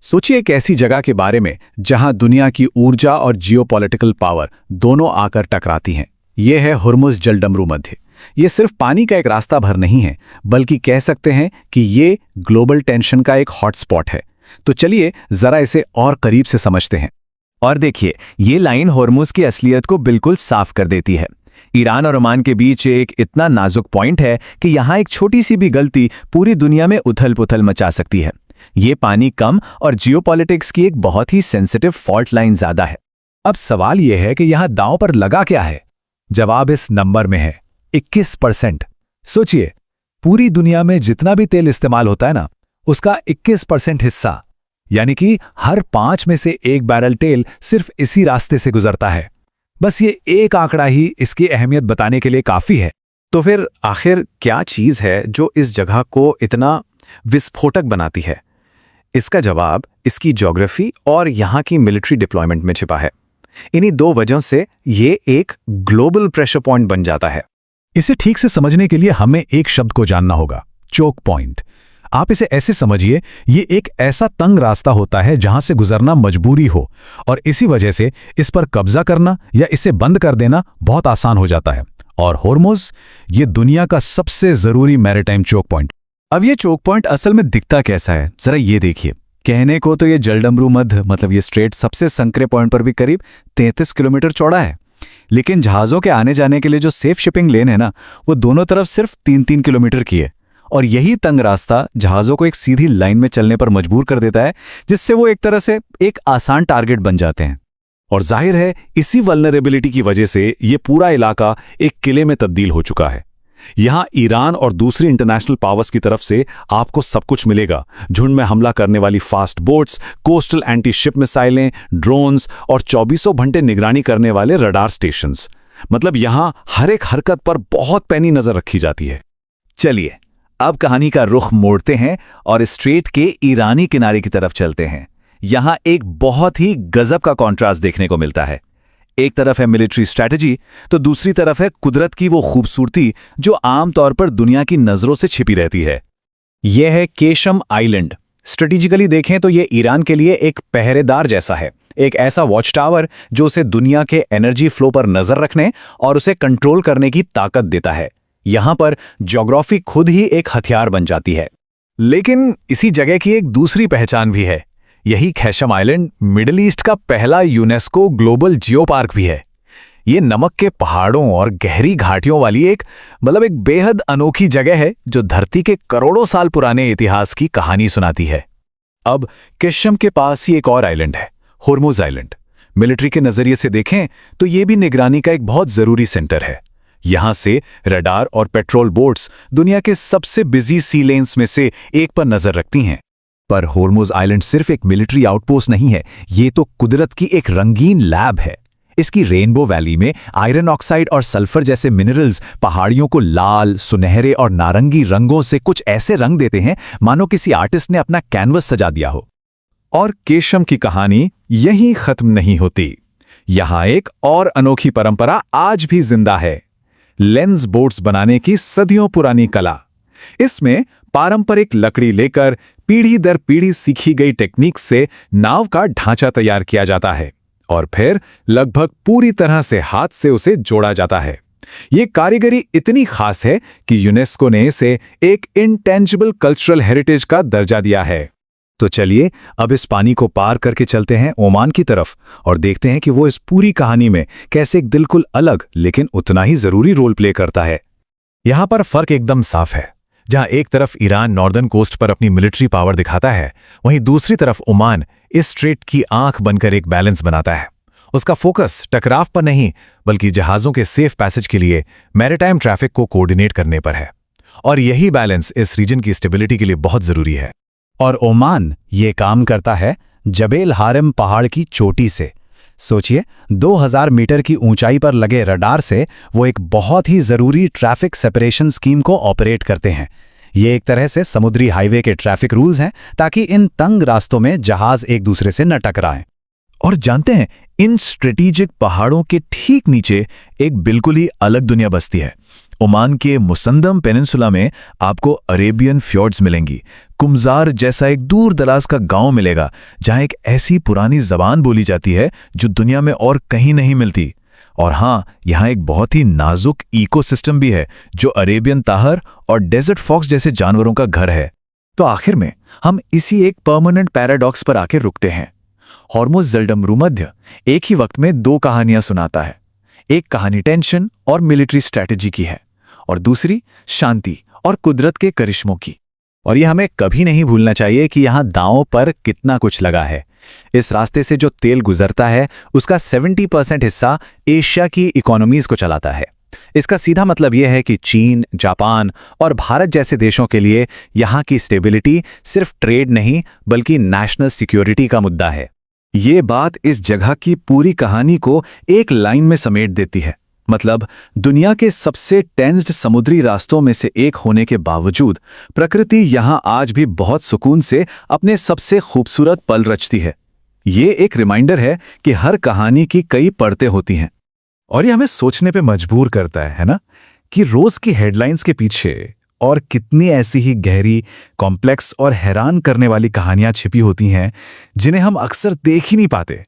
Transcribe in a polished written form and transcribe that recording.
सोचिए एक ऐसी जगह के बारे में जहां दुनिया की ऊर्जा और जियोपॉलिटिकल पावर दोनों आकर टकराती हैं। यह है हुर्मुज़ जलडमरू मध्य। ये सिर्फ पानी का एक रास्ता भर नहीं है, बल्कि कह सकते हैं कि ये ग्लोबल टेंशन का एक हॉटस्पॉट है। तो चलिए जरा इसे और करीब से समझते हैं। और देखिए, ये लाइन हुर्मुज़ की असलियत को बिल्कुल साफ कर देती है। ईरान और ओमान के बीच एक इतना नाजुक पॉइंट है कि यहाँ एक छोटी सी भी गलती पूरी दुनिया में उथल-पुथल मचा सकती है। ये पानी कम और जियोपॉलिटिक्स की एक बहुत ही सेंसिटिव फॉल्ट लाइन ज्यादा है। अब सवाल यह है कि यहाँ दांव पर लगा क्या है? जवाब इस नंबर में है, 21%। सोचिए, पूरी दुनिया में जितना भी तेल इस्तेमाल होता है ना, उसका 21% हिस्सा, यानी कि हर 5 में से 1 बैरल तेल सिर्फ इसी रास्ते से गुजरता है। बस ये एक आंकड़ा ही इसकी अहमियत बताने के लिए काफी है। तो फिर आखिर क्या चीज है जो इस जगह को इतना विस्फोटक बनाती है? इसका जवाब इसकी ज्योग्राफी और यहाँ की मिलिट्री डिप्लॉयमेंट में छिपा है। इन्हीं 2 वजहों से ये एक ग्लोबल प्रेशर पॉइंट बन जाता है। इसे ठीक से समझने के लिए हमें एक शब्द को जानना होगा, चोक पॉइंट। आप इसे ऐसे समझिए, ये एक ऐसा तंग रास्ता होता है जहां से गुजरना मजबूरी हो, और इसी वजह से इस पर कब्जा करना या इसे बंद कर देना बहुत आसान हो जाता है। और हुर्मुज़ ये दुनिया का सबसे जरूरी मैरीटाइम चोक पॉइंट। अब ये चोक पॉइंट असल में दिखता कैसा है, जरा ये देखिए। कहने को तो ये जलडमरू मध्य मतलब ये स्ट्रेट सबसे संकरे पॉइंट पर भी करीब 33 किलोमीटर चौड़ा है, लेकिन जहाज़ों के आने जाने के लिए जो सेफ शिपिंग लेन है ना, वो दोनों तरफ सिर्फ 3-3 किलोमीटर की है। और यही तंग रास्ता जहाज़ों को एक सीधी लाइन में चलने पर मजबूर कर देता है, जिससे वो एक तरह से एक आसान टारगेट बन जाते हैं। और जाहिर है, इसी वल्नरेबिलिटी की वजह से ये पूरा इलाका एक किले में तब्दील हो चुका है। यहां ईरान और दूसरी इंटरनेशनल पावर्स की तरफ से आपको सब कुछ मिलेगा। झुंड में हमला करने वाली fast boats, coastal anti ship मिसाइलें, ड्रोन्स और 24 घंटे निगरानी करने वाले रडार स्टेशंस। मतलब यहां हर एक हरकत पर बहुत पैनी नजर रखी जाती है। चलिए अब कहानी का रुख मोड़ते हैं और स्ट्रेट के ईरानी किनारे की तरफ चलते हैं। यहां एक बहुत ही गजब का कॉन्ट्रास्ट देखने को मिलता है। एक तरफ है मिलिट्री स्ट्रैटेजी, तो दूसरी तरफ है कुदरत की वो खूबसूरती जो आमतौर पर दुनिया की नजरों से छिपी रहती है। यह है केशम आइलैंड। स्ट्रेटेजिकली देखें तो यह ईरान के लिए एक पहरेदार जैसा है, एक ऐसा वॉच टावर जो उसे दुनिया के एनर्जी फ्लो पर नजर रखने और उसे कंट्रोल करने की ताकत देता है। यहां पर ज्योग्राफी खुद ही एक हथियार बन जाती है। लेकिन इसी जगह की एक दूसरी पहचान भी है। यही केशम आइलैंड मिडिल ईस्ट का पहला यूनेस्को ग्लोबल जियो पार्क भी है। ये नमक के पहाड़ों और गहरी घाटियों वाली एक बेहद अनोखी जगह है जो धरती के करोड़ों साल पुराने इतिहास की कहानी सुनाती है। अब केशम के पास ही एक और आइलैंड है, हुर्मुज़ आइलैंड। मिलिट्री के नजरिए से देखें तो ये भी निगरानी का एक बहुत जरूरी सेंटर है। यहां से रडार और पेट्रोल बोट्स दुनिया के सबसे बिजी सी लेन्स में से एक पर नजर रखती हैं। पर हुर्मुज़ आइलैंड सिर्फ एक मिलिट्री आउटपोस्ट नहीं है, ये तो कुदरत की एक रंगीन लैब है। इसकी रेनबो वैली में आयरन ऑक्साइड और सल्फर जैसे मिनरल्स पहाड़ियों को लाल, सुनहरे और नारंगी रंगों से कुछ ऐसे रंग देते हैं मानो किसी आर्टिस्ट ने अपना कैनवस सजा दिया हो। और केशम की कहानी यहीं खत्म नहीं होती। यहां एक और अनोखी परंपरा आज भी जिंदा है, लेंस बोट्स बनाने की सदियों पुरानी कला। इसमें पारंपरिक लकड़ी लेकर पीढ़ी दर पीढ़ी सीखी गई टेक्निक से नाव का ढांचा तैयार किया जाता है और फिर लगभग पूरी तरह से हाथ से उसे जोड़ा जाता है। ये कारीगरी इतनी खास है कि यूनेस्को ने इसे एक इंटेंजिबल कल्चरल हेरिटेज का दर्जा दिया है। तो चलिए अब इस पानी को पार करके चलते हैं ओमान की तरफ और देखते हैं कि वो इस पूरी कहानी में कैसे एक बिल्कुल अलग लेकिन उतना ही जरूरी रोल प्ले करता है। यहां पर फर्क एकदम साफ है। जहां एक तरफ ईरान नॉर्दर्न कोस्ट पर अपनी मिलिट्री पावर दिखाता है, वहीं दूसरी तरफ ओमान इस स्ट्रेट की आंख बनकर एक बैलेंस बनाता है। उसका फोकस टकराव पर नहीं, बल्कि जहाजों के सेफ पैसेज के लिए मैरीटाइम ट्रैफिक को कोऑर्डिनेट करने पर है। और यही बैलेंस इस रीजन की स्टेबिलिटी के लिए बहुत जरूरी है। और ओमान ये काम करता है जबेल हारिम पहाड़ की चोटी से। सोचिए, 2000 मीटर की ऊंचाई पर लगे रडार से वो एक बहुत ही जरूरी ट्रैफिक सेपरेशन स्कीम को ऑपरेट करते हैं। ये एक तरह से समुद्री हाईवे के ट्रैफिक रूल्स हैं ताकि इन तंग रास्तों में जहाज एक दूसरे से न टकराएं। और जानते हैं, इन स्ट्रेटेजिक पहाड़ों के ठीक नीचे एक बिल्कुल ही अलग दुनिया बसती है। ओमान के मुसंदम पेनिनसुला में आपको अरेबियन फ्योर्ड्स मिलेंगी, कुमजार जैसा एक दूर दराज का गांव मिलेगा जहां एक ऐसी पुरानी जबान बोली जाती है जो दुनिया में और कहीं नहीं मिलती। और हाँ, यहाँ एक बहुत ही नाजुक इकोसिस्टम भी है जो अरेबियन ताहर और डेजर्ट फॉक्स जैसे जानवरों का घर है। तो आखिर में हम इसी एक परमानेंट पैराडॉक्स पर आकर रुकते हैं। हॉर्मुज़ जलडमरूमध्य एक ही वक्त में दो कहानियां सुनाता है। एक कहानी टेंशन और मिलिट्री स्ट्रैटेजी की है और दूसरी शांति और कुदरत के करिश्मों की। और ये हमें कभी नहीं भूलना चाहिए कि यहाँ दांव पर कितना कुछ लगा है। इस रास्ते से जो तेल गुजरता है उसका 70% हिस्सा एशिया की इकोनॉमीज को चलाता है। इसका सीधा मतलब यह है कि चीन, जापान और भारत जैसे देशों के लिए यहाँ की स्टेबिलिटी सिर्फ ट्रेड नहीं बल्कि नेशनल सिक्योरिटी का मुद्दा है। ये बात इस जगह की पूरी कहानी को एक लाइन में समेट देती है। मतलब दुनिया के सबसे टेंस्ड समुद्री रास्तों में से एक होने के बावजूद प्रकृति यहाँ आज भी बहुत सुकून से अपने सबसे खूबसूरत पल रचती है। ये एक रिमाइंडर है कि हर कहानी की कई परतें होती हैं। और ये हमें सोचने पे मजबूर करता है ना, कि रोज की हेडलाइंस के पीछे और कितनी ऐसी ही गहरी, कॉम्प्लेक्स और हैरान करने वाली कहानियां छिपी होती हैं जिन्हें हम अक्सर देख ही नहीं पाते।